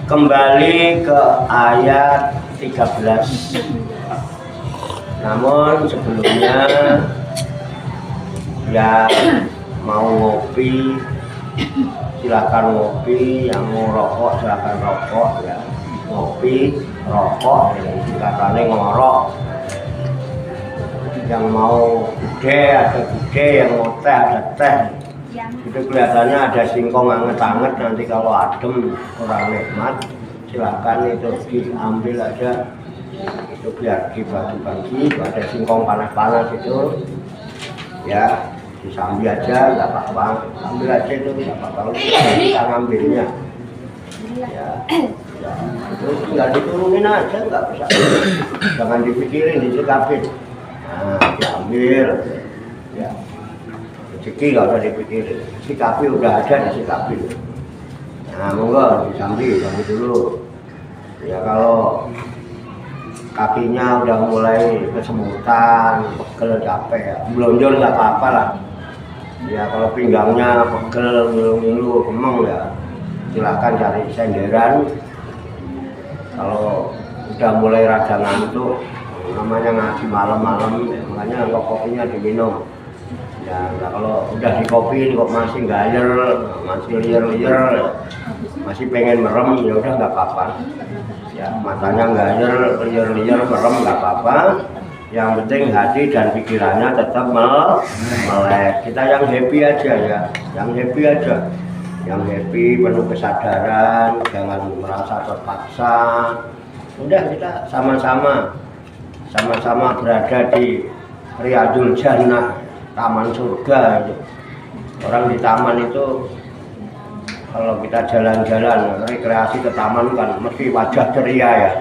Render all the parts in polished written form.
Kembali ke ayat 13. Namun sebelumnya yang mau ngopi silakan ngopi, yang mau rokok silakan rokok ya. Ngopi, rokok, silakan ngorok. Yang mau bude ada bude, yang mau teh ada teh. Itu kelihatannya ada singkong anget-anget, nanti kalau adem kurang nikmat silakan itu diambil aja, itu biar dibagi-bagi. Ada singkong panas-panas itu ya disambi aja nggak apa-apa, ambil aja itu nggak apa-apa, kita ngambilnya ya, ya itu tinggal diturunin aja, nggak usah, jangan dipikirin, disikapin, nah diambil ya. Rezeki nggak usah dipikirin, sikapi udah ada, disikapi. Nah monggo disambi dulu. Ya kalau kakinya udah mulai kesemutan, pegel, capek, ya. Belonjol nggak apa-apa lah. Ya kalau pinggangnya pegel, ngilu, kemeng ya, silakan cari senderan. Kalau udah mulai rada ngantuk, namanya ngaji malam-malam, makanya kopinya diminum. Ya, nah kalau udah dikopiin kok masih gayer, masih liar-liar, masih pengen merem, ya udah nggak apa-apa. Ya matanya gayer, liar-liar, merem nggak apa-apa. Yang penting hati dan pikirannya tetap melek. Kita yang happy aja ya, yang happy aja, yang happy penuh kesadaran, jangan merasa terpaksa. Udah kita sama-sama berada di Riyadul Jannah. Taman surga itu. Orang di taman itu kalau kita jalan-jalan rekreasi ke taman kan mesti wajah ceria ya.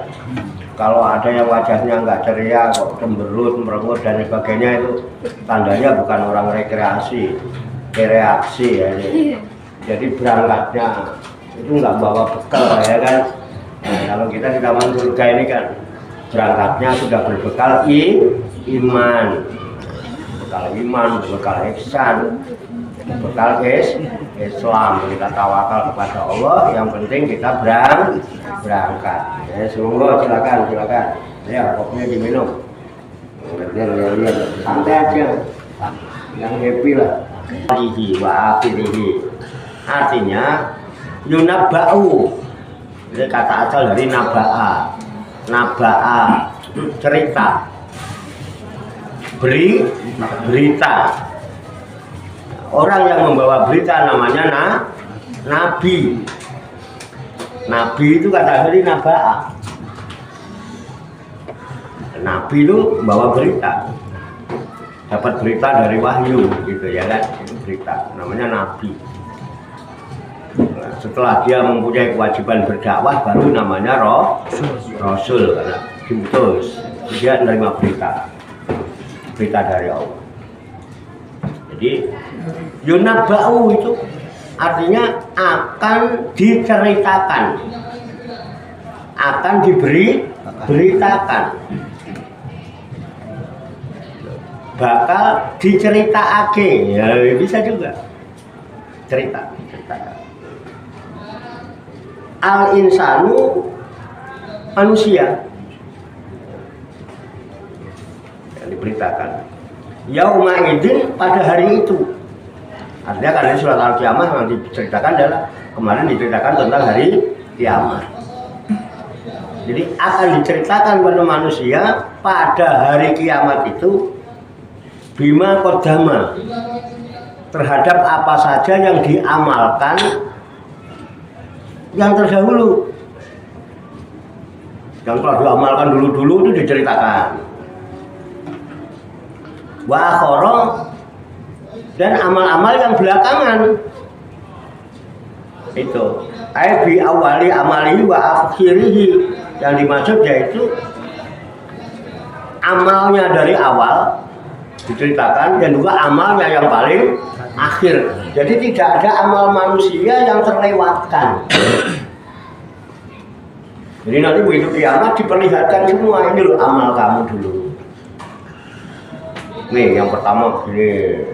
Kalau ada yang wajahnya nggak ceria kok cemberut, merengut dan sebagainya, itu tandanya bukan orang rekreasi, reaksi ya. Jadi berangkatnya itu nggak bawa bekal ya kan. Nah, kalau kita di taman surga ini kan berangkatnya sudah berbekal iman. Bekal iman, bekal ihsan, bekal Islam. Kita tawakal kepada Allah, yang penting kita berangkat. Ya, semoga silakan. Ya, kopinya diminum. Lihat, santai aja. Yang happy lah. Wa akhirihi. Artinya yunabba'u. Ini kata asal dari naba'a. Naba'a, cerita. Berita. Orang yang membawa berita namanya nabi. Nabi itu kata dari naba'a. Nabi itu bawa berita, dapat berita dari wahyu gitu ya kan, itu berita namanya nabi. Nah, setelah dia mempunyai kewajiban berdakwah baru namanya rasul, karena diutus, dia menerima berita dari Allah. Jadi yunabba'u itu artinya akan diceritakan, akan diberitakan, bakal diceritaake, ya bisa juga ceritakan. Al insanu manusia yang diberitakan. Yauma idzin pada hari itu. Artinya karena surat Al-Qiyamah yang diceritakan adalah kemarin diceritakan tentang hari kiamat. Jadi akan diceritakan pada manusia pada hari kiamat itu bima qaddama, terhadap apa saja yang diamalkan yang terdahulu. Yang telah diamalkan dulu itu diceritakan. Wa akhara, dan amal-amal yang belakangan itu bi awali amalihi wa akhirihi, yang dimaksud yaitu amalnya dari awal diceritakan dan juga amalnya yang paling akhir. Jadi tidak ada amal manusia yang terlewatkan. Jadi nanti begitu kiamat diperlihatkan semua, ini loh amal kamu dulu. Nih yang pertama begini,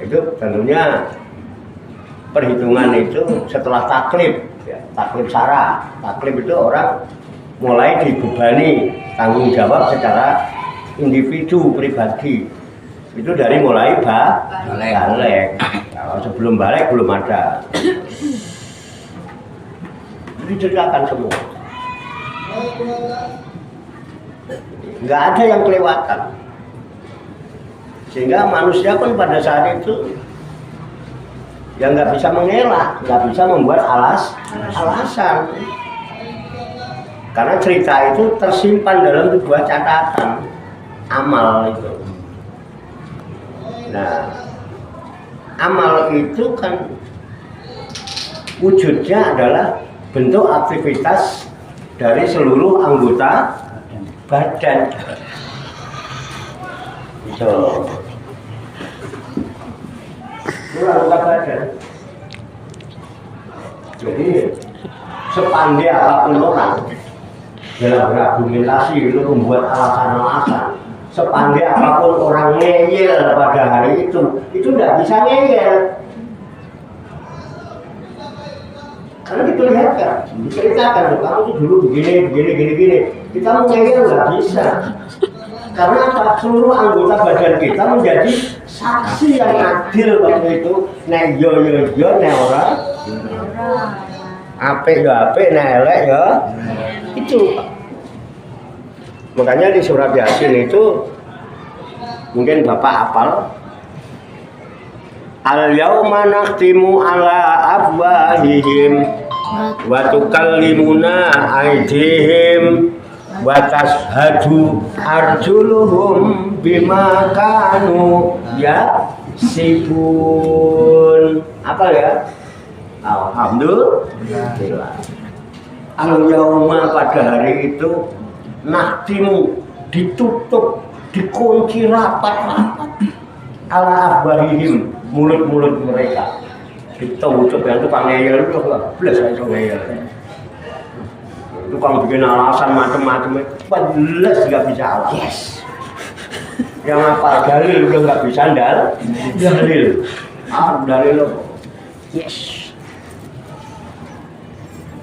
itu tentunya perhitungan itu setelah taklif, ya, taklif syara. Taklif itu orang mulai dibebani tanggung jawab secara individu pribadi. Itu dari mulai balik. Kalau sebelum balik belum ada. Jadi diceritakan semua. Nggak ada yang kelewatan. Sehingga manusia pun pada saat itu yang nggak bisa mengelak, nggak bisa membuat alasan. Karena cerita itu tersimpan dalam sebuah catatan amal itu. Nah, amal itu kan wujudnya adalah bentuk aktivitas dari seluruh anggota badan. So, seluruh anggota badan. Jadi sepandai apapun orang dalam berargumentasi itu membuat alasan-alasan. Sepandai apapun orang ngeyel pada hari itu tidak bisa ngeyel. Karena diperlihatkan, diceritakan, kamu itu dulu begini. Kita mau ngeyel nggak bisa. Karena apa? Seluruh anggota badan kita menjadi saksi yang adil waktu itu. Nek yo, nek ora. Apik ya apik, nek elek ya. Itu. Makanya di surat Yasin itu mungkin Bapak hafal. Al-yauma nakhtimu ala afwahihim wa tukallimuna aydihim wa tashhadu arjuluhum bima kanu yaksibun. Apa ya? Alhamdulillah. Al-yauma pada hari itu nakhtimu ditutup, dikunci rapat-rapat ala afwahihim, mulut-mulut mereka. Ditutup yang tukang ngeyel itu belas aja ngeyel. Tukang bikin alasan macam-macam itu belas nggak bisa alasan. Yes. Yang apa dalil udah nggak bisa dalil. Dalil lo. Yes.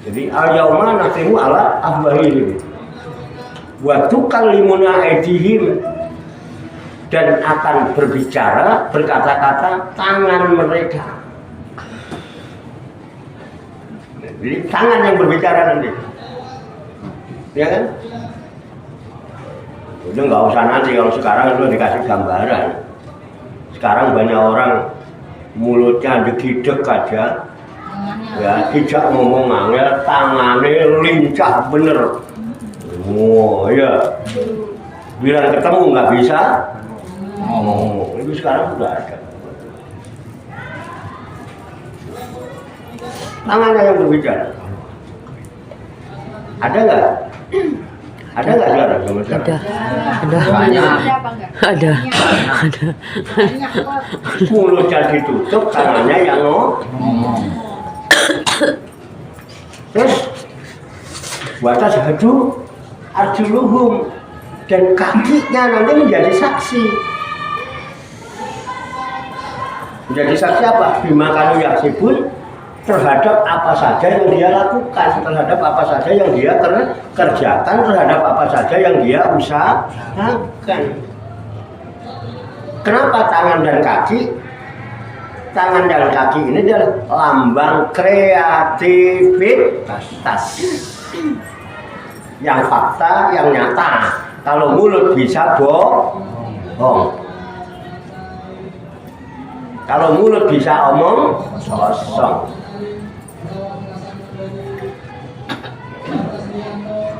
Jadi al-yauma nakhtimu ala afwahihim wa tukallimuna aydihim, dan akan berbicara, berkata-kata tangan mereka. Jadi tangan yang berbicara nanti, ya kan? Itu nggak usah nanti, kalau sekarang itu dikasih gambaran. Sekarang banyak orang mulutnya degideg aja, ya tidak ngomong angel, tangannya lincah bener. Oh iya, bilang ketemu nggak bisa ngomong. Itu sekarang sudah ada. Tangannya yang berbicara. Ada nggak? Ada nggak sekarang? Ada. Mulutnya ditutup, tangannya yang ngomong. Terus batas hadu arjuluhum, dan kakinya nanti menjadi saksi. Menjadi saksi apa? Bima kanu yaksibun, terhadap apa saja yang dia lakukan, terhadap apa saja yang dia kerjakan, terhadap apa saja yang dia usahakan. Kenapa tangan dan kaki? Tangan dan kaki ini adalah lambang kreativitas. Yang fakta, yang nyata. Kalau mulut bisa bohong. Kalau mulut bisa omong kosong.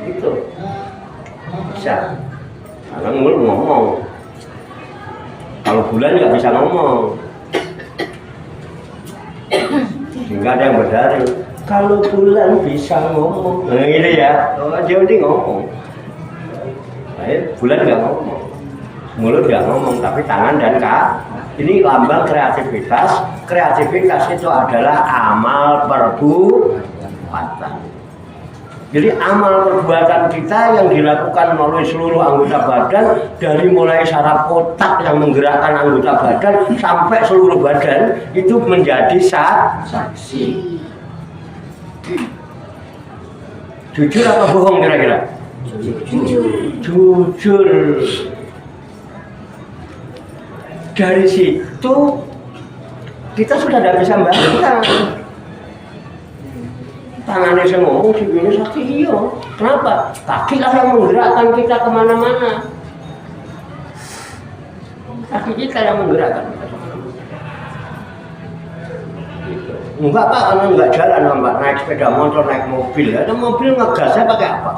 Itu bisa. Karena mulut ngomong. Kalau bulan nggak bisa ngomong. Sehingga ada yang berdalil, kalau bulan bisa ngomong. Nah ini ya, jadi ngomong. Bulan nggak ngomong, mulut nggak ngomong, tapi tangan dan kaki. Ini lambang kreativitas. Kreativitas itu adalah amal perbuatan. Jadi amal perbuatan kita yang dilakukan melalui seluruh anggota badan, dari mulai saraf otak yang menggerakkan anggota badan sampai seluruh badan, itu menjadi saksi. Jujur apa bohong kira-kira? Jujur. Dari situ kita sudah tidak bisa membantah. Tangannya saya ngomong, sini saksi iya. Kenapa? Kaki lah yang menggerakkan kita kemana-mana. Kaki kita yang menggerakkan kita kemana-mana. Enggak Pak, karena enggak jalan Mbak, naik sepeda motor, naik mobil. Ada mobil ngegasnya pakai apa?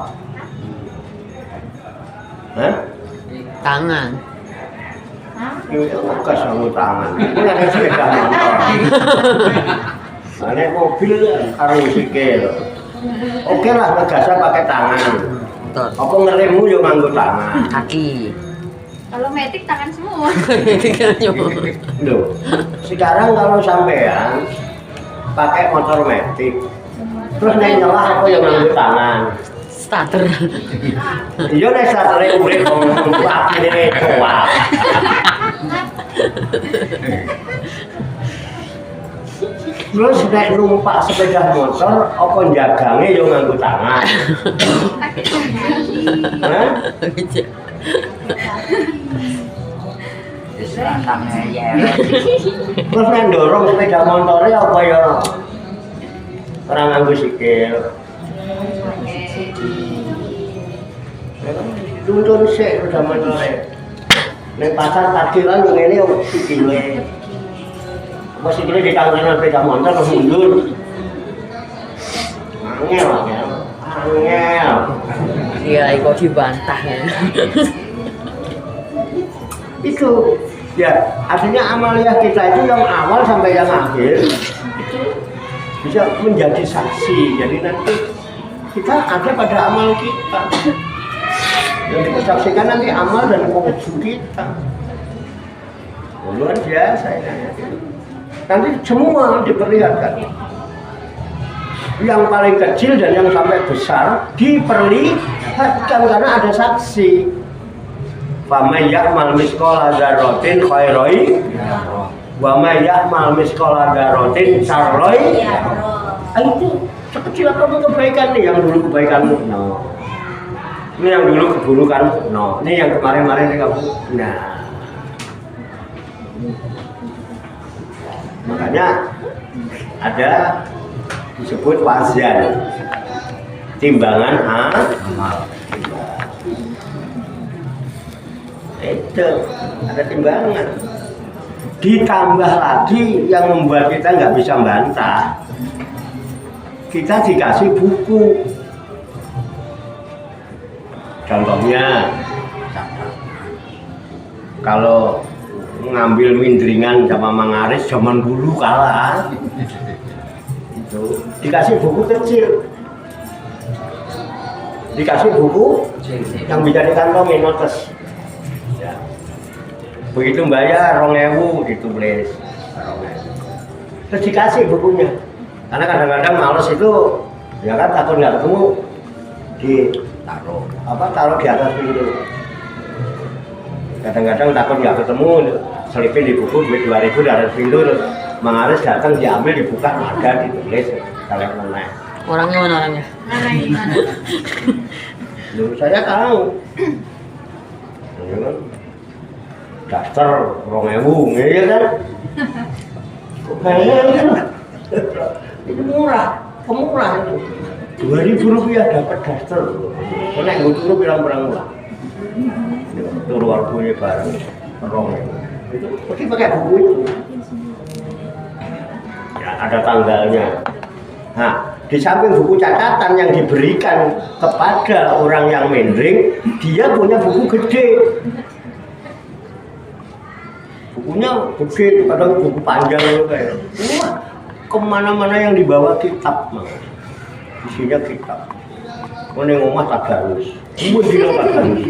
Hah? Tangan. Itu ngegas sama tangan. Itu naik sepeda motor. Naik mobil harus sikil. Oke lah, ngegasnya pakai tangan. Betul. Apa ngeremmu juga nganggo tangan? Kaki. Kalau metik tangan semua. Loh, sekarang kalau sampean pakai motor metik, terus nek nyelah apa yang nganggo tangan? Starter. Iya nek startere urip wong akine tua. Terus nek numpak sepeda motor apa jagange yo nganggo tangan? Hah? Terus nek ndorong sepeda motore apa ya ora nganggo sikil. Tuntun sik sepeda motore. Nek pasar parkiran yo ngene yo sikile. Apa sikile ditangkene sepeda motor terus mundur. Angel. Iya, kok dibantah ya. Itu ya, artinya amaliyah kita itu yang awal sampai yang akhir itu bisa menjadi saksi. Jadi nanti kita ada pada amal kita yang disaksikan nanti amal dan wujud kita. Luar biasa ya. Nanti semua diperlihatkan. Yang paling kecil dan yang sampai besar diperlihatkan karena ada saksi. Faman ya'mal misqala dzarratin khairan wa may ya'mal misqala dzarratin syarran. Itu sekecil apapun kebaikan nih, yang dulu kebaikanmu, no. Ini yang dulu keburukanmu, no. Ini yang kemarin-kemarin kamu, nah. Makanya ada disebut wazan, timbangan amal. Itu ada timbangan. Ditambah lagi yang membuat kita nggak bisa bantah, kita dikasih buku. Contohnya kalau ngambil mindringan sama Mangaris zaman dulu kalah itu dikasih buku kecil, dikasih buku yang bisa dikantongin notes. Ya. Begitu bayar 2.000 ditulis 2.000. Terus dikasih bukunya. Karena kadang-kadang males itu, ya kan takut nggak ketemu, taruh di atas pintu. Kadang-kadang takut nggak ketemu, selipin di buku duit 2.000 di atas pintu. Mangaris datang diambil dibuka ada ditulis kalian mana. Orangnya mana orangnya? Loh, saya tahu. Daster 2.000, ya kan? Itu murah, pemurah itu. 2.000 rupiah dapat daster. Karena yang turu pirang-pirang murah. Turu harganya bareng, 2.000. Itu pasti pakai buku itu. Ya, ada tanggalnya. Nah, di samping buku catatan yang diberikan kepada orang yang mindering, dia punya buku gede. Bukunya gede, kadang buku panjang kayak. Wah, kemana-mana yang dibawa kitab, isinya kitab. Ning omah tadarus. Mun dina tadarus.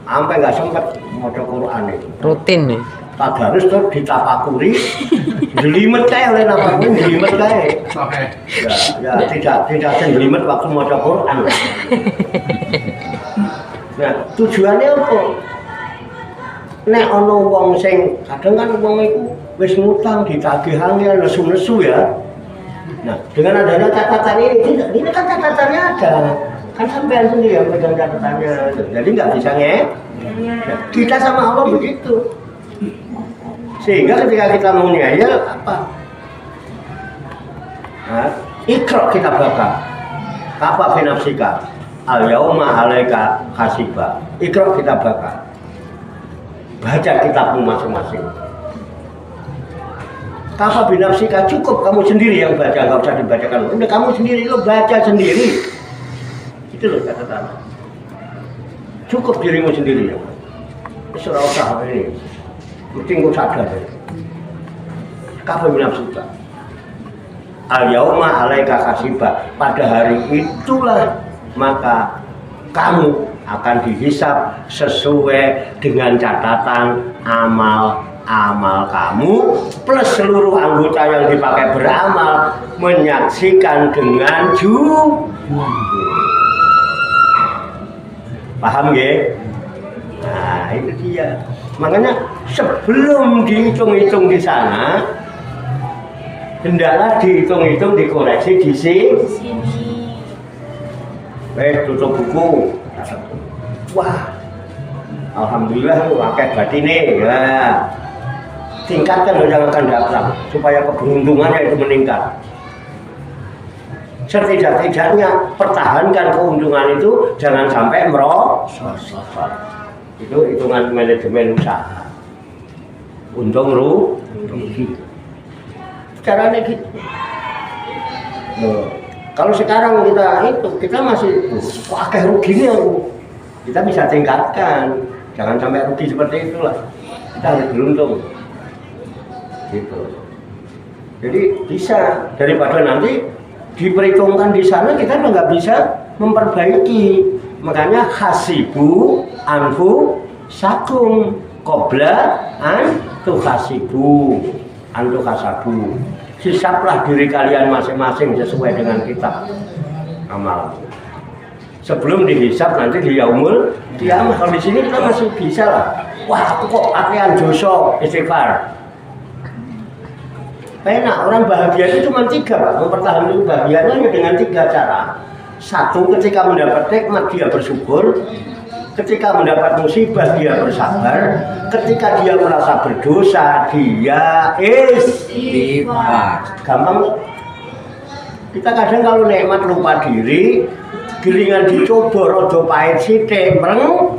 Sampai nggak sempet maca Quran itu. Rutin nih. Tadarus terus ditapakuri, jelimet kae oleh napa pun jelimet kae. Ya tidak jelimet waktu maca Quran. Nah, tujuannya apa? Nek ana wong sing kadang kan wong iku wis ngutang ditagihane nesu-nesu ya. Nah, dengan adanya catatan ini kan catatannya ada. Kan sampean sendiri yang pegang catatannya. Jadi nggak bisa kita sama Allah begitu. Sehingga ketika kita mau niayal apa? Nah, ikra kita baca. Kafa fi nafsika al-yauma 'alaika hasiba. Ikra kita baca. Baca kitabmu masing-masing. Kafa fi nafsika, cukup kamu sendiri yang baca, enggak usah dibacakan. Udah kamu sendiri lo baca sendiri. Itu loh catatan. Cukup dirimu sendiri. Ora usah ini. Mesti engko sadar. Kafa fi nafsika al-yauma 'alaika hasiba. Pada hari itulah maka kamu akan dihisab sesuai dengan catatan amal kamu plus seluruh anggota yang dipakai beramal menyaksikan dengan paham ya? Nah itu dia. Makanya sebelum dihitung-hitung di sana, hendaklah dihitung-hitung, dikoreksi di sini. Tutup buku. Wah, alhamdulillah pakai batine ya. Tingkatkan yang akan datang supaya keberuntungannya itu meningkat. Setidak-tidaknya pertahankan keuntungan itu, jangan sampai merosot. Itu hitungan manajemen usaha. Untung rugi. Caranya gitu. Kalau sekarang kita masih pakai ruginya, kita bisa tingkatkan. Jangan sampai rugi seperti itulah. Kita harus beruntung. Gitu. Jadi bisa, daripada nanti diperhitungkan di sana kita nggak bisa memperbaiki. Makanya hasibu anfu sakum qabla an tuhasibu antuhasabu. Hisablah diri kalian masing-masing sesuai dengan kitab amal. Sebelum dihisab nanti di yaumul qiyamah. Kalau di sini kita masih bisa lah. Wah, aku kok akean dosa istighfar. Enak, orang bahagia itu cuma 3, Pak. Mempertahankan kebahagiaannya hanya dengan 3 cara. 1, ketika mendapat nikmat dia bersyukur. Ketika mendapat musibah dia bersabar. Ketika dia merasa berdosa dia istighfar. Gampang. Kita kadang kalau nikmat lupa diri, gilingan dicoba rodo pahit sithik merengut.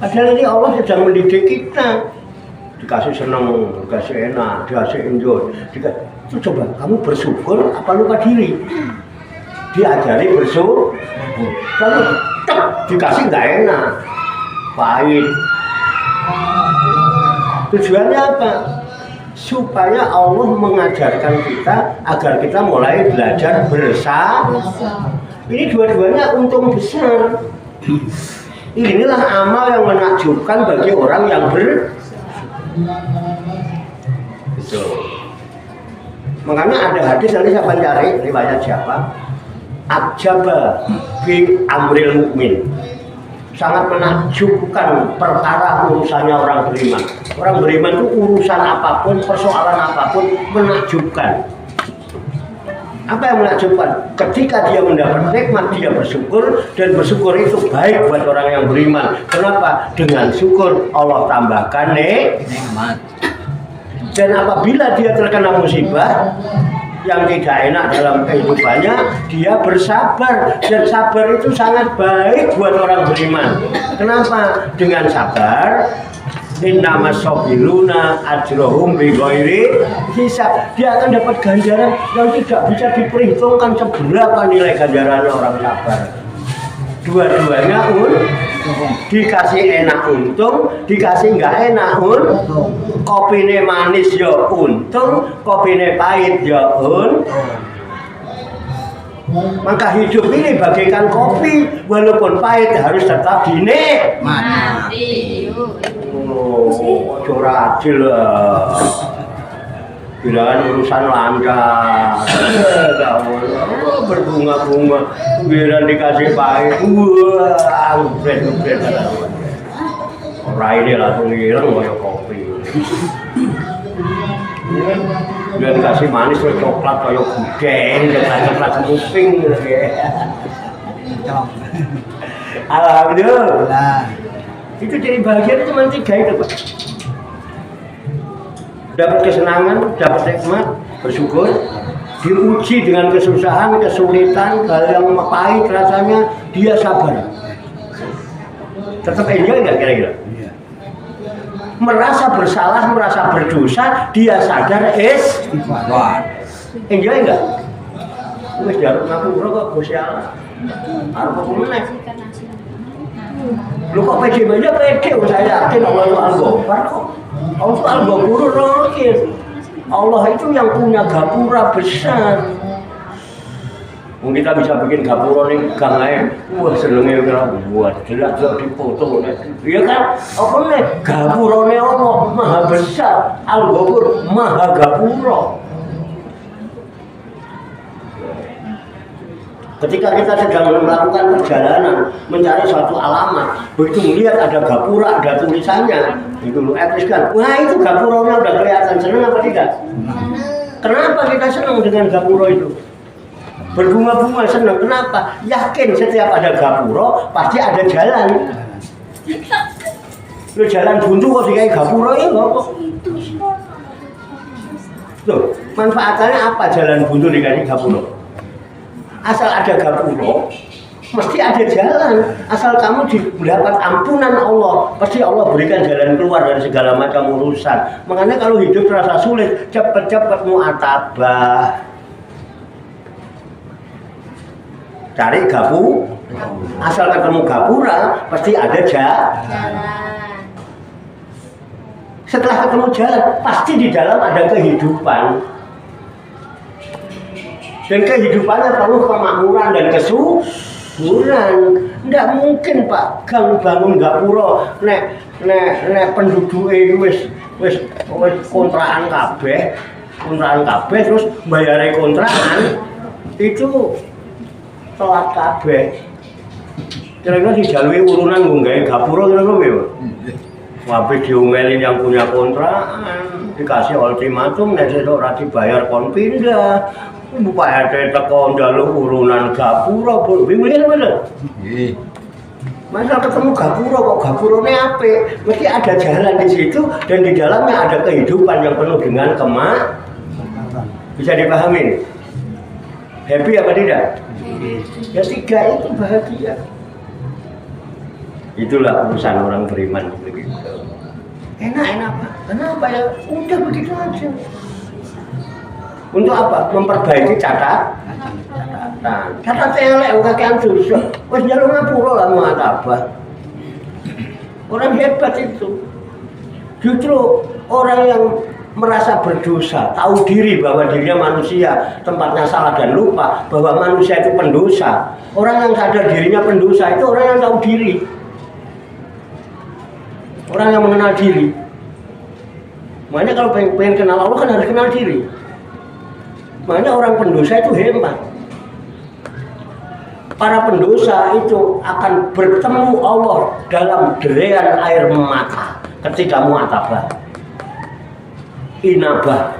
Padahal ini Allah sedang mendidik kita. Dikasih senang, dikasih enak, dikasih enjoy. Itu coba kamu bersyukur apa lupa diri? Diajari bersyukur. Lalu dikasih nggak enak, pahit. Tujuannya apa? Supaya Allah mengajarkan kita agar kita mulai belajar bersabar. Ini dua-duanya untung besar. Inilah amal yang menakjubkan bagi orang yang Betul. Makanya ada hadis nanti saya akan cari riwayat siapa. Ajaba bi amril mukmin. Sangat menakjubkan perkara urusannya orang beriman. Orang beriman itu urusan apapun, persoalan apapun menakjubkan. Apa yang menakjubkan? Ketika dia mendapat nikmat dia bersyukur, dan bersyukur itu baik buat orang yang beriman. Kenapa? Dengan syukur Allah tambahkan nikmat. Dan apabila dia terkena musibah yang tidak enak dalam kehidupannya, dia bersabar, dan sabar itu sangat baik buat orang beriman. Kenapa? Dengan sabar innama sabiruna ajrohum bighairi hisab. Dia akan dapat ganjaran yang tidak bisa diperhitungkan seberapa nilai ganjarannya orang sabar. Dua-duanya dikasih enak untung, dikasih nggak enak untung. Kopine manis ya untung, kopine pahit ya untung. Maka hidup ini bagaikan kopi, walaupun pahit harus tetap dinikmati. Oh, curah adil lah. Kirain urusan lancar, berbunga-bunga, kira dikasih pahit, wah, ngubret. Orang ini langsung hilang kayak kopi. Dia dikasih manis kayak coklat kayak gudeng, coklat kuping gitu ya. Alhamdulillah. Itu jadi bahagia itu cuma 3 itu, Pak. Dapat kesenangan, dapat nikmat, bersyukur, diuji dengan kesusahan, kesulitan, hal yang pahit rasanya, dia sabar. Tetap enjoy nggak kira-kira? Merasa bersalah, merasa berdosa, dia sadar istighfar. Enjoy nggak? Wes jaruk ngapura kok Gusti Allah. Arep apa meneh? Lu kok pede aja pede, saya yakin Allah itu Al-Ghaffar kok. Allah itu Al-Ghafurur Rahim. Allah itu yang punya gapura besar. Mungkin kita bisa bikin gapura nih gang aja. Wah senengnya kira buat jelas kok dipoto. Iya kan? Apa nih? Gapurane Allah maha besar. Al-Ghafur maha gapura. Ketika kita sedang melakukan perjalanan mencari suatu alamat, begitu melihat ada gapura, ada tulisannya, itu lu etiskan. Wah itu gapuranya udah kelihatan, seneng apa tidak? Kenapa kita senang dengan gapura itu? Berbunga-bunga senang. Kenapa? Yakin setiap ada gapura pasti ada jalan. Lu jalan buntu kok dikai gapura ini kok? Loh, manfaatnya apa jalan buntu dikasih gapura? Asal ada gapura, mesti ada jalan. Asal kamu mendapat ampunan Allah, pasti Allah berikan jalan keluar dari segala macam urusan. Makanya kalau hidup terasa sulit, cepat-cepat muatabah. Cari gapura. Asal ketemu gapura, pasti ada jalan. Setelah ketemu jalan, pasti di dalam ada kehidupan. Dan kehidupannya perlu kemakmuran dan kesuburan. Tidak mungkin Pak gang bangun gapura nek penduduknya wis kontrakan kabeh terus bayare kontrakan itu telat kabeh. Kira-kira dijalui urunan nggawe gapura kira-kira piye? Wabih diomelin yang punya kontrakan, dikasih ultimatum nek sesuk ora dibayar kon pindah. Pak RT teko njaluk urunan gapura, bingung bener. Nggih. Masa ketemu gapura kok gapurane apik, mesti ada jalan di situ dan di dalamnya ada kehidupan yang penuh dengan bisa dipahami? Happy apa tidak? Ya 3 itu bahagia. Itulah urusan orang beriman begitu. Enak Pak. Kenapa ya? Udah begitu aja. Untuk apa? Memperbaiki catatan. Elek kakean dosa. Wis njaluk ngapura lah muatabah. Orang hebat itu. Justru orang yang merasa berdosa, tahu diri bahwa dirinya manusia, tempatnya salah dan lupa bahwa manusia itu pendosa. Orang yang sadar dirinya pendosa itu orang yang tahu diri. Orang yang mengenal diri. Makanya kalau pengen kenal Allah kan harus kenal diri. Makanya orang pendosa itu hebat. Para pendosa itu akan bertemu Allah dalam derean air mata ketika muatabah, inabah.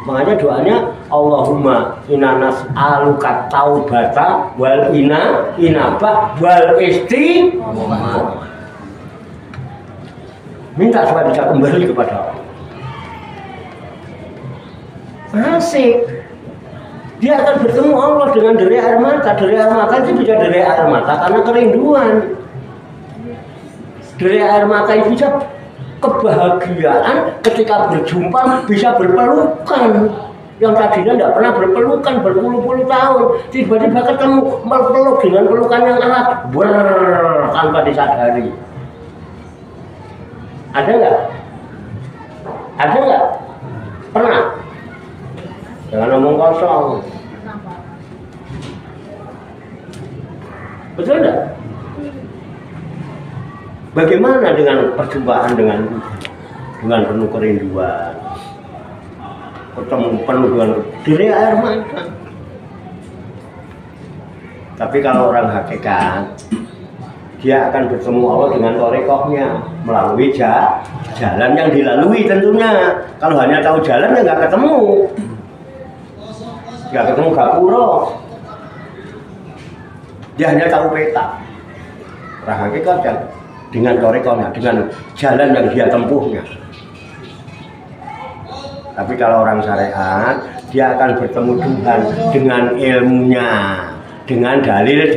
Makanya doanya Allahumma inna nas'aluka taubata wal inabah wal istiqomah. Minta supaya bisa kembali kepada Allah. Asik. Dia akan bertemu Allah dengan derai air mata. Derai air mata itu bisa derai air mata karena kerinduan. Derai air mata itu bisa kebahagiaan ketika berjumpa, bisa berpelukan. Yang tadinya tidak pernah berpelukan berpuluh-puluh tahun, tiba-tiba ketemu meluk dengan pelukan yang hangat, tanpa disadari. Ada nggak? Ada nggak? Pernah? Jangan ngomong kosong. Betul enggak? Bagaimana dengan perjumpaan dengan penuh kerinduan? Ketemu penuh dengan diri air mata. Tapi kalau orang hakikat, dia akan bertemu Allah dengan torekohnya melalui jalan yang dilalui tentunya. Kalau hanya tahu jalan ya nggak ketemu gapuro. Dia hanya tahu peta. Orang hakikat kan dengan torekohnya, dengan jalan yang dia tempuhnya. Tapi kalau orang syariat, dia akan bertemu Tuhan dengan ilmunya, dengan dalil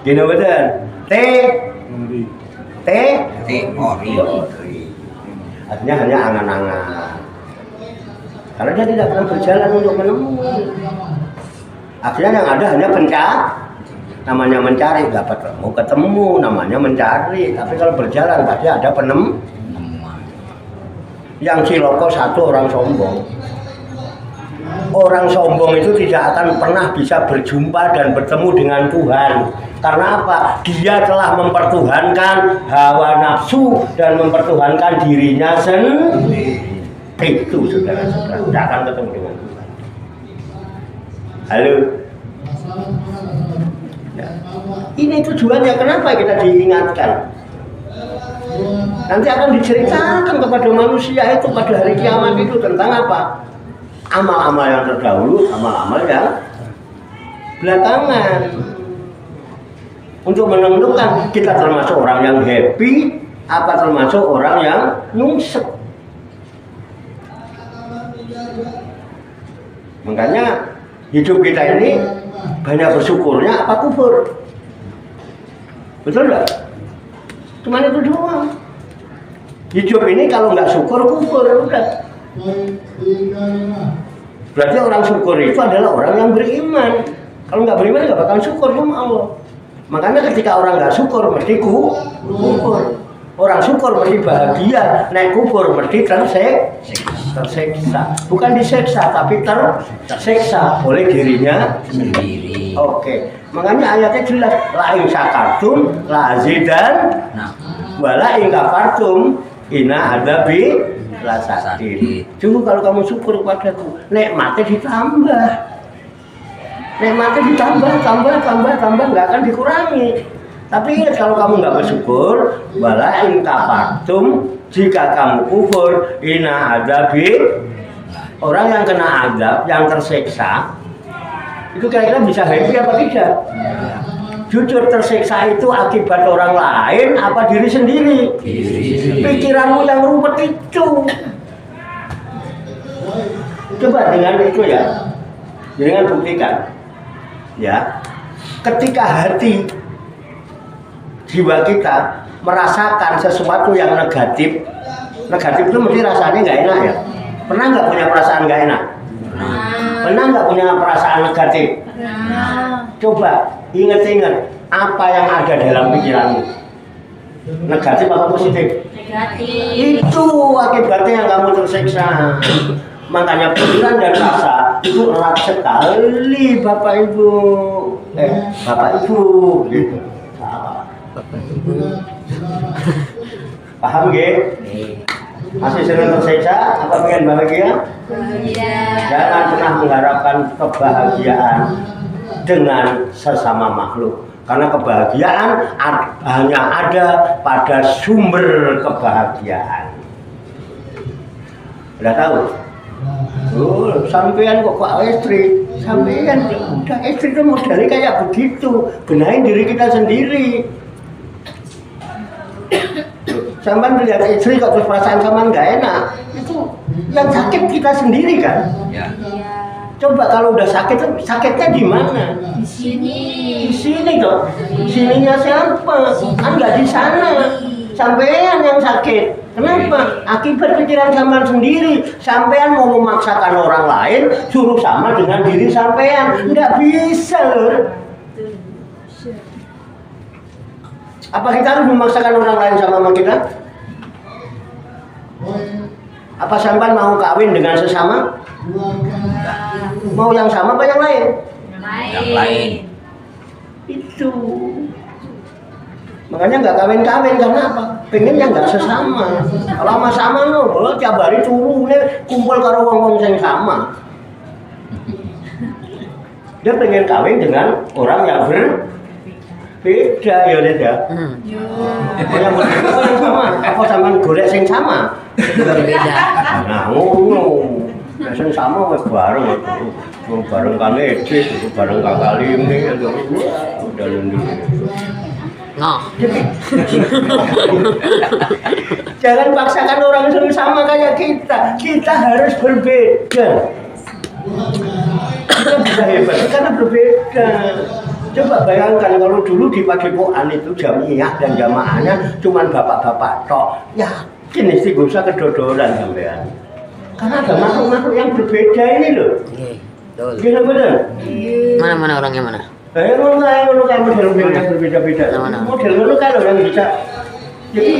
gini betul. Teori. Artinya hanya angan-angan. Karena dia tidak pernah berjalan untuk menemui. Akhirnya yang ada hanya namanya mencari, dapat ketemu, namanya mencari. Tapi kalau berjalan pasti ada penemu. Yang ciloko satu orang sombong. Orang sombong itu tidak akan pernah bisa berjumpa dan bertemu dengan Tuhan. Karena apa? Dia telah mempertuhankan hawa nafsu dan mempertuhankan dirinya sendiri. Itu saudara-saudara, tidak akan ketemu dengan Tuhan. Halo. Ya. Ini tujuannya kenapa kita diingatkan? Nanti akan diceritakan kepada manusia itu pada hari kiamat itu tentang apa? Amal-amal yang terdahulu, amal-amal yang belakangan. Untuk menentukan kita termasuk orang yang happy, apa termasuk orang yang nyungsep. Makanya hidup kita ini banyak bersyukurnya apa kufur? Betul nggak? Cuma itu doang. Hidup ini kalau nggak syukur kufur udah. Berarti orang syukur itu adalah orang yang beriman. Kalau nggak beriman nggak bakal syukur sama Allah. Makanya ketika orang nggak syukur mesti kufur. Orang syukur mesti bahagia, naik kufur mesti tersiksa. Bukan disiksa tapi tersiksa oleh dirinya sendiri. Oke. Makanya ayatnya jelas, la in syakartum la azidan wala in kafartum inna adzabi lasadid. Cuma kalau kamu syukur kepadaku, nikmatnya ditambah. Nikmatnya ditambah, nggak akan dikurangi. Tapi ingat kalau kamu nggak bersyukur, wala in kafartum, jika kamu kufur, inna adzabi, orang yang kena azab, yang tersiksa, itu kira-kira bisa happy apa tidak? Jujur tersiksa itu akibat orang lain apa diri sendiri? Pikiranmu yang ruwet itu. Coba dengan itu ya, dengan buktikan. Ya, ketika hati jiwa kita merasakan sesuatu yang negatif itu mesti rasanya nggak enak ya. Pernah nggak punya perasaan nggak enak? Pernah nggak punya perasaan negatif? Coba ingat-ingat apa yang ada dalam pikiranmu. Negatif apa positif? Negatif. Itu akibatnya yang kamu tersiksa. Makanya pikiran dan rasa itu erat sekali Bapak Ibu. Bapak Ibu gitu. Paham nggih? Masih sering tersiksa, apa pengen bahagia? Jangan pernah mengharapkan kebahagiaan dengan sesama makhluk. Karena kebahagiaan hanya ada pada sumber kebahagiaan. Udah tahu? Sampean kok istri? Sampean udah istri itu modelnya kayak begitu. Benahin diri kita sendiri. Sampai melihat istri kok terus perasaan sama nggak enak, itu yang sakit kita sendiri kan? Ya. Coba kalau udah sakit, sakitnya di mana? Di sini. Di sini toh. Sininya siapa? Kan nggak di sana. Sampean yang sakit. Kenapa? Akibat pikiran sampean sendiri. Sampean mau memaksakan orang lain suruh sama dengan diri sampean, nggak bisa loh. Apa kita harus memaksakan orang lain sama kita? Apa sampean mau kawin dengan sesama? Mau yang sama apa yang lain? Yang lain. Itu itu. Makanya nggak kawin-kawin karena apa? Pengennya nggak sesama. Kalau sama no, tiap hari turu kumpul karo wong-wong yang sama. Dia pengen kawin dengan orang yang berbeda ya Leda. Yang berbeda yang sama. Apa sampean golek sing sama? Berbeda. Nah, ngono. Nek sing sama wis bareng. Bareng kali Edis, bareng Kakak Limi, udah lundur. Nah, Jangan paksakan orang suruh sama kayak kita. Kita harus berbeda. Kita bisa hebat karena berbeda. Coba bayangkan kalau dulu di Padepokan itu jamiah dan jamaahnya cuma bapak-bapak tok. Yakin istighosah kedodoran sampean. Karena ada makhluk-makhluk yang berbeda ini loh. betul. Gila bener? Mana orangnya mana? Ngono kayak model-model yang berbeda-beda. Model ngono kan orang bisa. Jadi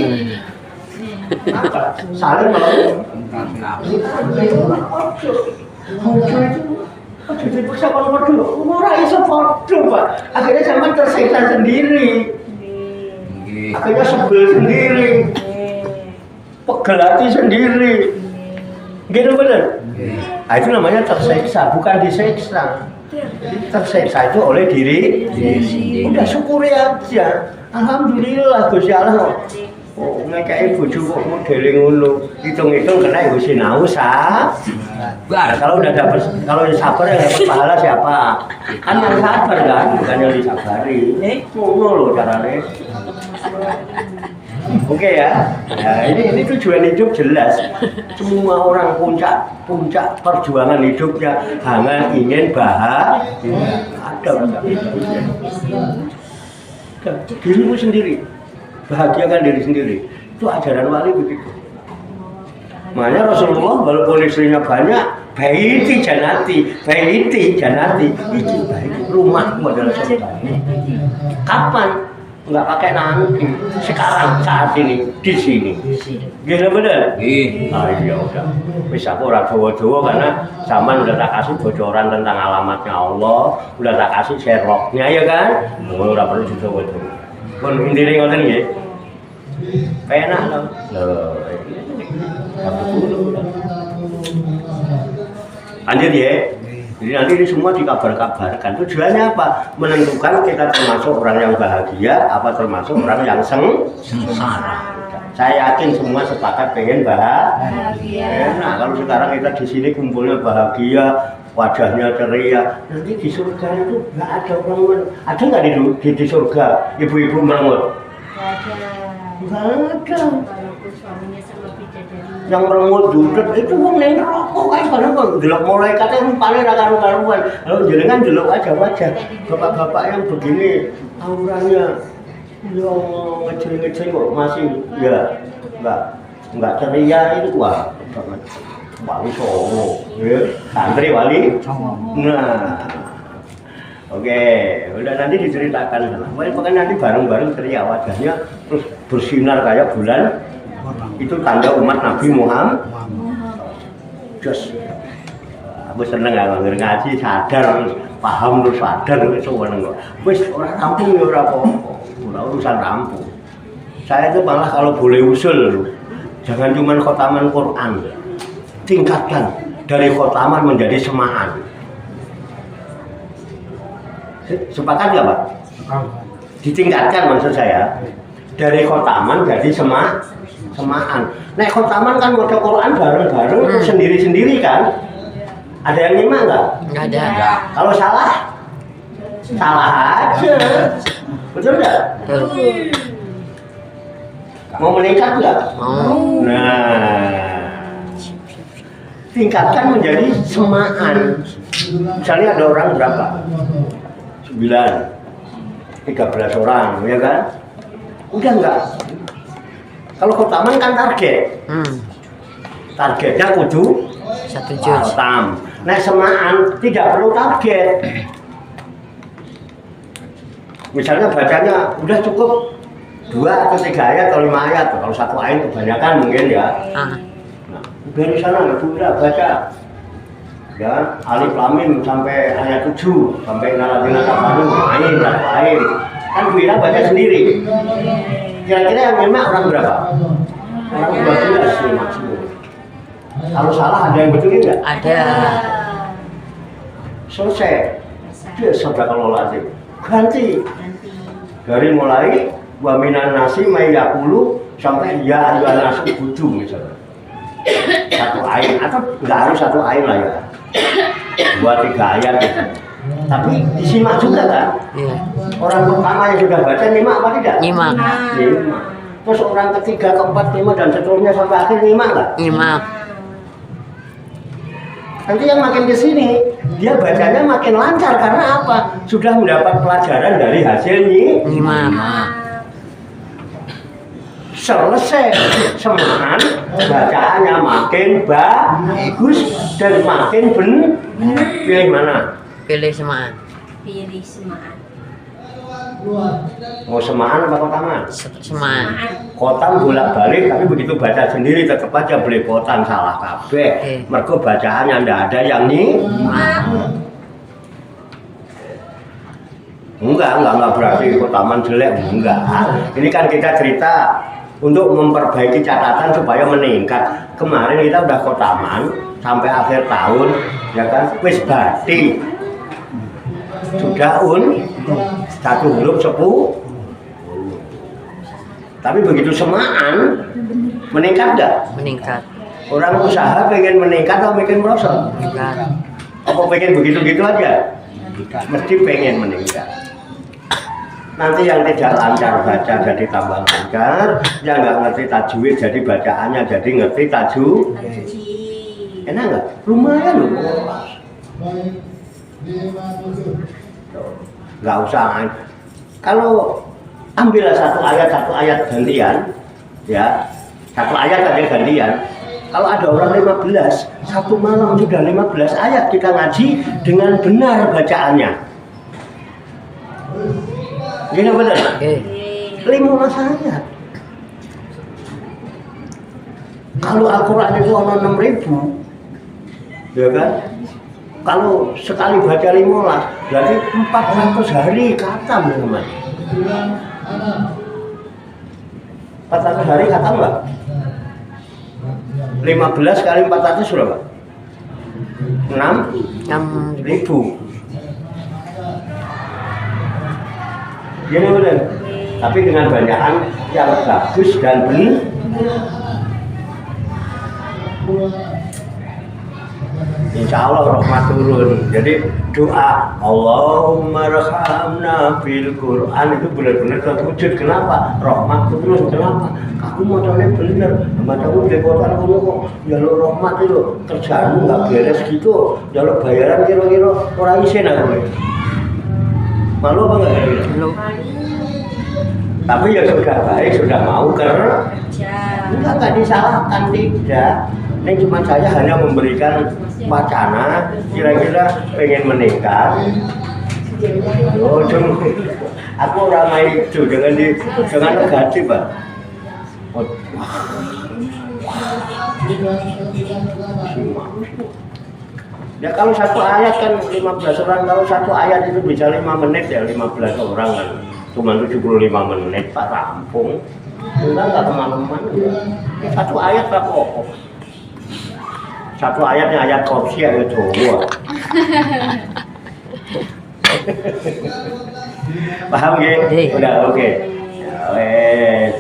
apa? Saling melawan. Jadi bisa kalau waduh, ora iso foto, Pak. Akhirnya zaman tersiksa sendiri. Akhirnya sebel sendiri. Pegel hati sendiri. Gitu bener? Nah, itu namanya tersiksa, bukan disiksa. Jadi tersiksa itu oleh diri. Udah syukuri aja. Alhamdulillah Gusti Allah. Oh, ngekei bojo kok modele ngono. Hitung-hitung kena ibu sinau sabar. Kalau udah dapat, kalau sabar yang dapat pahala siapa? Kan yang sabar kan, bukan yang disabari. Ngono loh caranya. Oke ya. Nah, ini tujuan hidup jelas. Semua orang puncak perjuangan hidupnya hanya ingin bahagia. Ada dirimu sendiri. Bahagiakan diri sendiri. Itu ajaran wali begitu. Makanya Rasulullah walaupun istrinya banyak, baiti janati, itu baik rumah adalah surga. Kapan? Enggak pakai nanti. Sekarang saat ini di sini. Gila bener? Iya udah. Bisa aku ora dawa-dawa karena zaman udah tak kasih bocoran tentang alamatnya Allah, udah tak kasih Sherlocknya ya kan? Ora perlu dawa-dawa. Pun intinya ngoten nggih. Penak lho. Lanjut ya. Jadi nanti ini semua dikabar-kabarkan. Tujuannya apa? Menentukan kita termasuk orang yang bahagia apa termasuk orang yang sengsara. Saya yakin semua sepakat pengen bahagia. Nah, kalau sekarang kita di sini kumpulnya bahagia, wajahnya ceria, nanti di surga itu nggak ada orang. Ada nggak di surga ibu-ibu merengut? Nggak ada. Yang merengut duduk itu wong ning rokok kae bareng kok delok malaikate rupane ra karu-karuan. Lalu jenengan delok aja wajah bapak-bapak yang begini auranya yo ngecil-ngecil kok masih ya enggak ceria itu wah banget. Wali Songo, ya, santri wali. Nah, oke, udah nanti diceritakan. Pokoknya nanti bareng-bareng ceria wajahnya, terus bersinar kayak bulan. Itu tanda umat Nabi Muhammad. Just, aku seneng ya ngaji sadar, paham terus sadar terus seneng. Wis orang rampung ya ora apa-apa, urusan rampung. Saya itu malah kalau boleh usul, jangan cuma khotaman Quran. Tingkatkan dari khotaman menjadi semaan. Sepakat nggak Pak? Ditingkatkan maksud saya dari khotaman jadi semaan. Nek khotaman kan baca Quran bareng-bareng sendiri-sendiri kan? Ada yang nyimak nggak? Nggak ada. Kalau salah aja. Betul nggak? Betul. Mau meningkat nggak? Mau. Nah. Tingkatkan menjadi semaan. Misalnya ada orang berapa? 9, 13 orang, ya kan? Udah enggak. Kalau khotaman kan target. Targetnya kudu 1 juz. khotam. Nah semaan tidak perlu target. Misalnya bacanya udah cukup 2 atau 3 ayat atau 5 ayat. Kalau 1 ayat kebanyakan mungkin ya. Dari sana udah baca Ya, alif lam mim sampai ayat 7 sampai innalladzina kafaru ain. Kan Bu Ira baca sendiri. Kira-kira yang nyimak orang berapa? Orang 12 sih maksimum. Kalau salah ada yang betulin nggak? Ada. Selesai. Dia sadaqallahu lazim. Ganti. Dari mulai wa minan nasi may yaqulu sampai ya ayyuhan nasu ujung misalnya. Satu ayat atau nggak harus satu ayat lah ya. 2-3 ayat gitu. Tapi disimak juga kan? Iya. Orang pertama yang sudah baca nyimak apa tidak? Nyimak. Nyimak. Terus orang ketiga, keempat, kelima dan seterusnya sampai akhir nyimak nggak? Nyimak. Nanti yang makin ke sini dia bacanya makin lancar karena apa? Sudah mendapat pelajaran dari hasil Nyimak. selesai semangat bacaannya makin bagus dan makin benar. Pilih mana? Pilih semaan. Pilih semaan. Mau semaan apa kotangan? Semaan. Kotan bolak-balik tapi begitu baca sendiri tetap aja belepotan salah kabeh. Mergo bacaannya ndak ada yang Enggak berarti kotaman jelek, enggak. Ini kan kita cerita untuk memperbaiki catatan supaya meningkat. Kemarin kita udah kotaman sampai akhir tahun, ya kan? Wis bati. Sudah satu huruf 10. Tapi begitu semaan meningkat enggak? Meningkat. Orang usaha pengen meningkat atau pengen merosot? Meningkat. Apa pengen begitu-gitu aja? Mesti pengen meningkat. Nanti yang tidak lancar baca jadi tambah lancar, yang nggak ngerti tajwid jadi bacaannya jadi ngerti tajwid. Enak nggak? Lumayan loh. Nggak usah. Kalau ambil satu ayat gantian, ya satu ayat aja gantian. Kalau ada orang 15, satu malam sudah 15 ayat kita ngaji dengan benar bacaannya. Gini benar? Oke. 15 ayat. Kalau Al-Quran itu ada 6.000, ya kan? Kalau sekali baca 15, berarti 400 hari khatam, teman. 400 hari khatam nggak? 15 kali 400 berapa? 6.000. Gini bener. Tapi dengan bacaan yang bagus dan benar. Insya Allah rahmat turun. Jadi doa Allahumma rahamna fil Quran itu benar-benar terwujud. Kenapa? Rahmat turun. Kenapa? Aku mau tahu benar. Macam udah kotor aku kok jalur rahmat itu kerjaan nggak beres gitu. Jalur bayaran kira-kira orang isen aku. Malu apa enggak? Malu. Tapi ya sudah baik, sudah mau kerja. Enggak disalahkan, tidak. Ini cuma saya hanya memberikan wacana, kira-kira pengen meningkat. Oh, aku ramai itu jangan negatif, Pak. Ya kalau satu ayat kan 15 orang, kalau satu ayat itu bisa 5 menit ya 15 orang kan. Cuma 75 menit Pak rampung. Enggak kemana-mana. Satu ayat Pak pokok. Satu ayatnya ayat kopsi ayat Jawa. Paham nggih? Udah oke. Wes.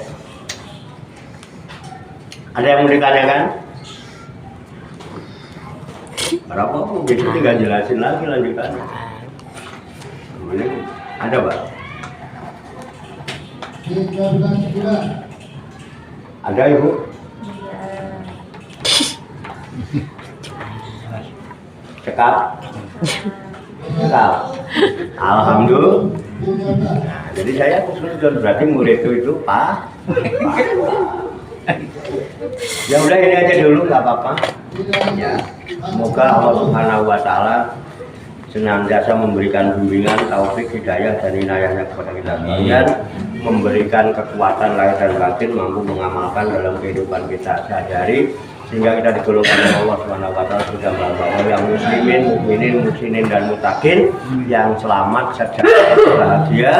Ada yang mau ditanyakan? Berapa pun besok tinggal jelasin lagi lanjutannya. Ini ada Pak? Ada Ibu? Cekap? Cekap? Alhamdulillah. Nah, jadi saya sudah berarti murid itu Pak. Ya udah ini aja dulu nggak apa-apa. Ya. Semoga Allah Subhanahu wa Ta'ala senantiasa memberikan bimbingan, taufik, hidayah dan inayahnya kepada kita sekalian, memberikan kekuatan lahir dan batin mampu mengamalkan dalam kehidupan kita sehari-hari. sehingga kita digolongkan oleh Allah Subhanahu wa taala sudah bahwa yang muslimin, mukminin, muslimin dan mutakin yang selamat sejahtera bahagia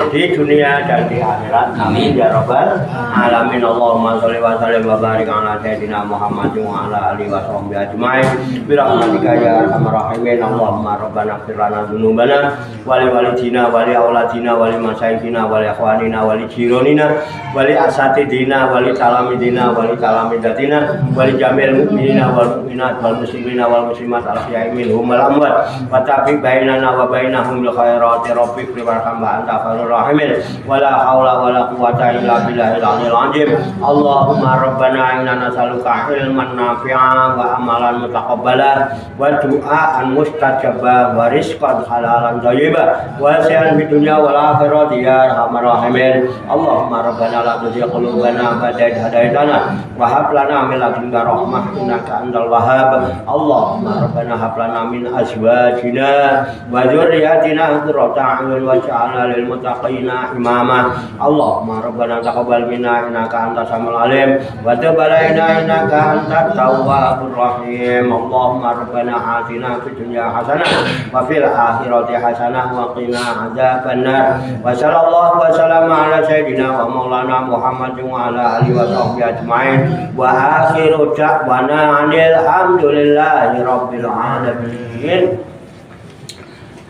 di dunia dan di akhirat. Amin ya rabbal alamin. Allahumma sholli wa sallim wa barik ala sayyidina Muhammad wa ala alihi wa sahbihi ajmain bi rahmatika ya arhamar rahimin. Allahumma rabbana ighfir lana dzunubana wa li walidina wa li auladina wa li masyayikhina wa li ikhwanina wa li jironina wa li asatidina wa li talamidina wa li talamidatina wa li jamil mu'minina wal mu'minat wal muslimina wal muslimat al ahya'i minhum wal amwat wa tabi bainana wa bainahum bil khairati rabbik warham wa anta khairur rahimin wa la haula wa la quwwata illa billahil aliyyil azim. Allahumma rabbana inna nas'aluka ilman nafi'an wa amalan mutaqabbala wa du'aan mustajaba wa rizqan halalan thayyiba wa sa'an fid dunya wal akhirati ya arhamar rahimin. Allahumma rabbana la tuzigh qulubana ba'da idh hadaitana wa hab lana min ladunka rahmah innaka antal wahhab. Allahumma rabbana hab lana min azwajina wa dzurriyyatina qurrata a'yun waj'alna lil muttaqina imama. Allahumma rabbana taqabbal minna innaka antas samiul alim wa tub alaina innaka antat tawwabur rahim. Allahumma rabbana atina fid dunya hasanah wa fil akhirati hasanah wa qina adzabannar. Wa sallallahu wa sallama ala sayyidina wa maulana Muhammadin wa ala alihi wa sahbihi ajmain wa akhiru da'wana alhamdulillahi rabbil alamin.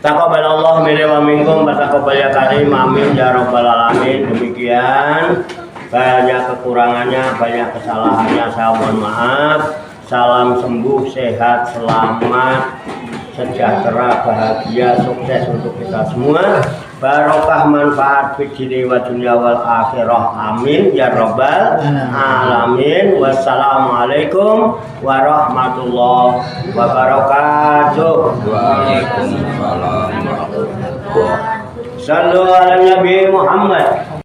Taqabbalallahu minna wa minkum wa taqabbal ya karim. Amin ya rabbal alamin. Demikian, banyak kekurangannya, banyak kesalahannya, saya mohon maaf. Salam sembuh, sehat, selamat, sejahtera, bahagia, sukses untuk kita semua. Barokah manfaat fid wa dunya wal akhirah. Amin ya rabbal alamin. Wassalamualaikum warahmatullahi wabarakatuh. Waalaikumsalam warahmatullahi wabarakatuh. Sallu ala Nabi Muhammad.